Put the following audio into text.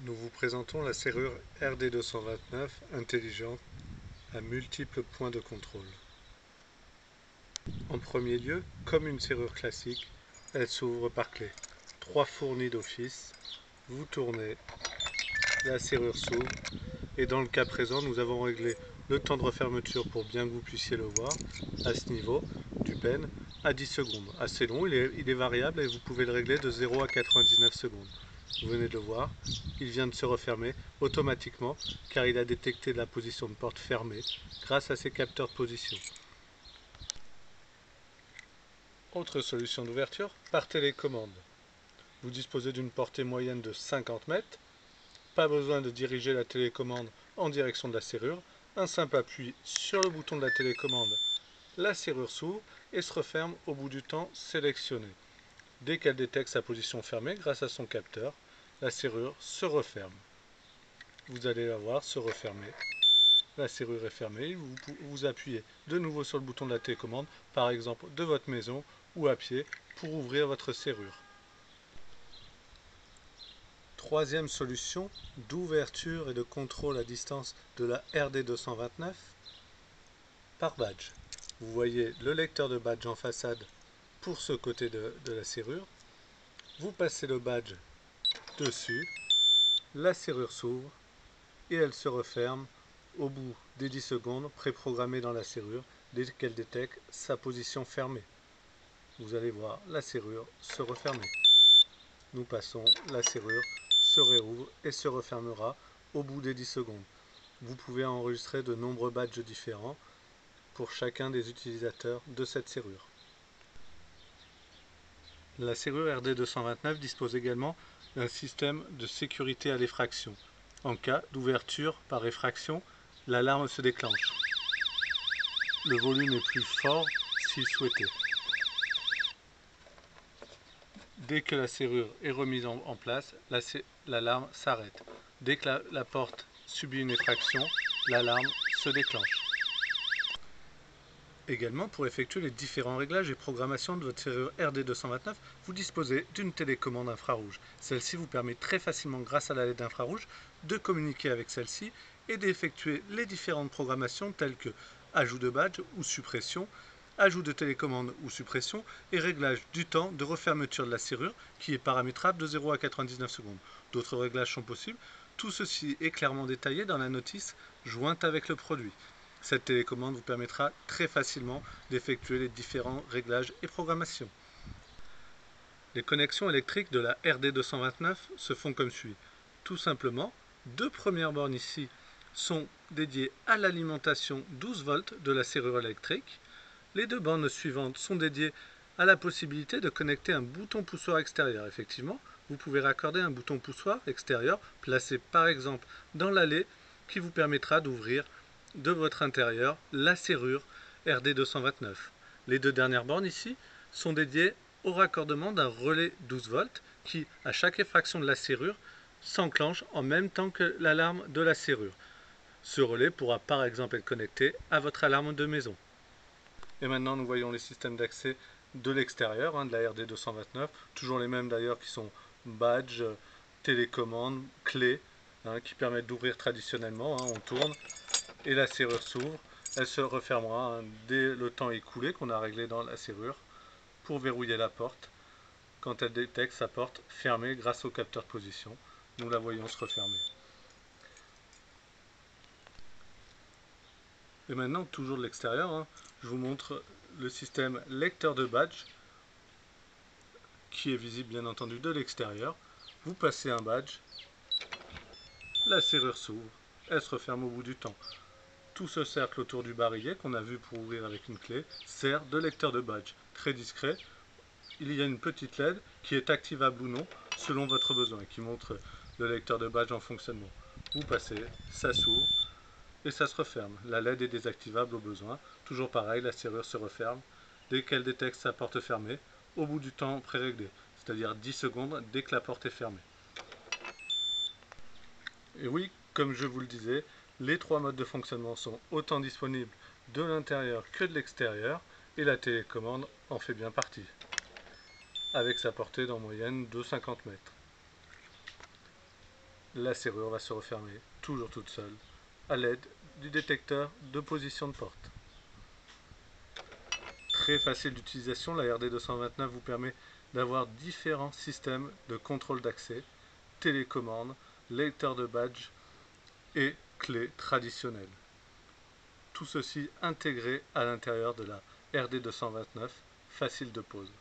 Nous vous présentons la serrure RD229 intelligente à multiples points de contrôle. En premier lieu, comme une serrure classique, elle s'ouvre par clé. 3 fournis d'office, vous tournez, la serrure s'ouvre et dans le cas présent, nous avons réglé le temps de refermeture pour bien que vous puissiez le voir à ce niveau du pen à 10 secondes. Assez long, il est variable et vous pouvez le régler de 0 à 99 secondes. Vous venez de le voir, il vient de se refermer automatiquement car il a détecté la position de porte fermée grâce à ses capteurs de position. Autre solution d'ouverture, par télécommande. Vous disposez d'une portée moyenne de 50 mètres. Pas besoin de diriger la télécommande en direction de la serrure. Un simple appui sur le bouton de la télécommande, la serrure s'ouvre et se referme au bout du temps sélectionné. Dès qu'elle détecte sa position fermée grâce à son capteur, la serrure se referme. Vous allez la voir se refermer. La serrure est fermée, vous appuyez de nouveau sur le bouton de la télécommande, par exemple de votre maison ou à pied, pour ouvrir votre serrure. Troisième solution d'ouverture et de contrôle à distance de la RD229 par badge. Vous voyez le lecteur de badge en façade pour ce côté de la serrure. Vous passez le badge dessus, la serrure s'ouvre et elle se referme au bout des 10 secondes préprogrammées dans la serrure dès qu'elle détecte sa position fermée. Vous allez voir la serrure se refermer. Nous passons, la serrure se réouvre et se refermera au bout des 10 secondes. Vous pouvez enregistrer de nombreux badges différents pour chacun des utilisateurs de cette serrure. La serrure RD229 dispose également d'un système de sécurité à l'effraction. En cas d'ouverture par effraction, l'alarme se déclenche. Le volume est plus fort si souhaité. Dès que la serrure est remise en place, l'alarme s'arrête. Dès que la porte subit une effraction, l'alarme se déclenche. Également, pour effectuer les différents réglages et programmations de votre serrure RD229, vous disposez d'une télécommande infrarouge. Celle-ci vous permet très facilement, grâce à la LED infrarouge, de communiquer avec celle-ci et d'effectuer les différentes programmations telles que ajout de badge ou suppression, ajout de télécommande ou suppression et réglage du temps de refermeture de la serrure qui est paramétrable de 0 à 99 secondes. D'autres réglages sont possibles. Tout ceci est clairement détaillé dans la notice jointe avec le produit. Cette télécommande vous permettra très facilement d'effectuer les différents réglages et programmations. Les connexions électriques de la RD229 se font comme suit. Tout simplement, 2 premières bornes ici sont dédiées à l'alimentation 12 volts de la serrure électrique. Les 2 bornes suivantes sont dédiées à la possibilité de connecter un bouton poussoir extérieur. Effectivement, vous pouvez raccorder un bouton poussoir extérieur placé par exemple dans l'allée qui vous permettra d'ouvrir de votre intérieur la serrure RD229. Les 2 dernières bornes ici sont dédiées au raccordement d'un relais 12 volts qui, à chaque effraction de la serrure, s'enclenche en même temps que l'alarme de la serrure. Ce relais pourra par exemple être connecté à votre alarme de maison. Et maintenant nous voyons les systèmes d'accès de l'extérieur de la RD229, toujours les mêmes d'ailleurs qui sont badge, télécommande, clé, qui permettent d'ouvrir traditionnellement. On tourne et la serrure s'ouvre, elle se refermera dès le temps écoulé qu'on a réglé dans la serrure pour verrouiller la porte quand elle détecte sa porte fermée grâce au capteur de position. Nous la voyons se refermer. Et maintenant, toujours de l'extérieur, je vous montre le système lecteur de badge qui est visible bien entendu de l'extérieur. Vous passez un badge, la serrure s'ouvre, elle se referme au bout du temps. Tout ce cercle autour du barillet qu'on a vu pour ouvrir avec une clé sert de lecteur de badge. Très discret, il y a une petite LED qui est activable ou non selon votre besoin et qui montre le lecteur de badge en fonctionnement. Vous passez, ça s'ouvre et ça se referme. La LED est désactivable au besoin. Toujours pareil, la serrure se referme dès qu'elle détecte sa porte fermée au bout du temps préréglé, c'est-à-dire 10 secondes dès que la porte est fermée. Et oui, comme je vous le disais, les 3 modes de fonctionnement sont autant disponibles de l'intérieur que de l'extérieur et la télécommande en fait bien partie, avec sa portée d'en moyenne de 50 mètres. la serrure va se refermer, toujours toute seule, à l'aide du détecteur de position de porte. Très facile d'utilisation, la RD229 vous permet d'avoir différents systèmes de contrôle d'accès, télécommande, lecteur de badge et clé traditionnelle. Tout ceci intégré à l'intérieur de la RD229, facile de pose.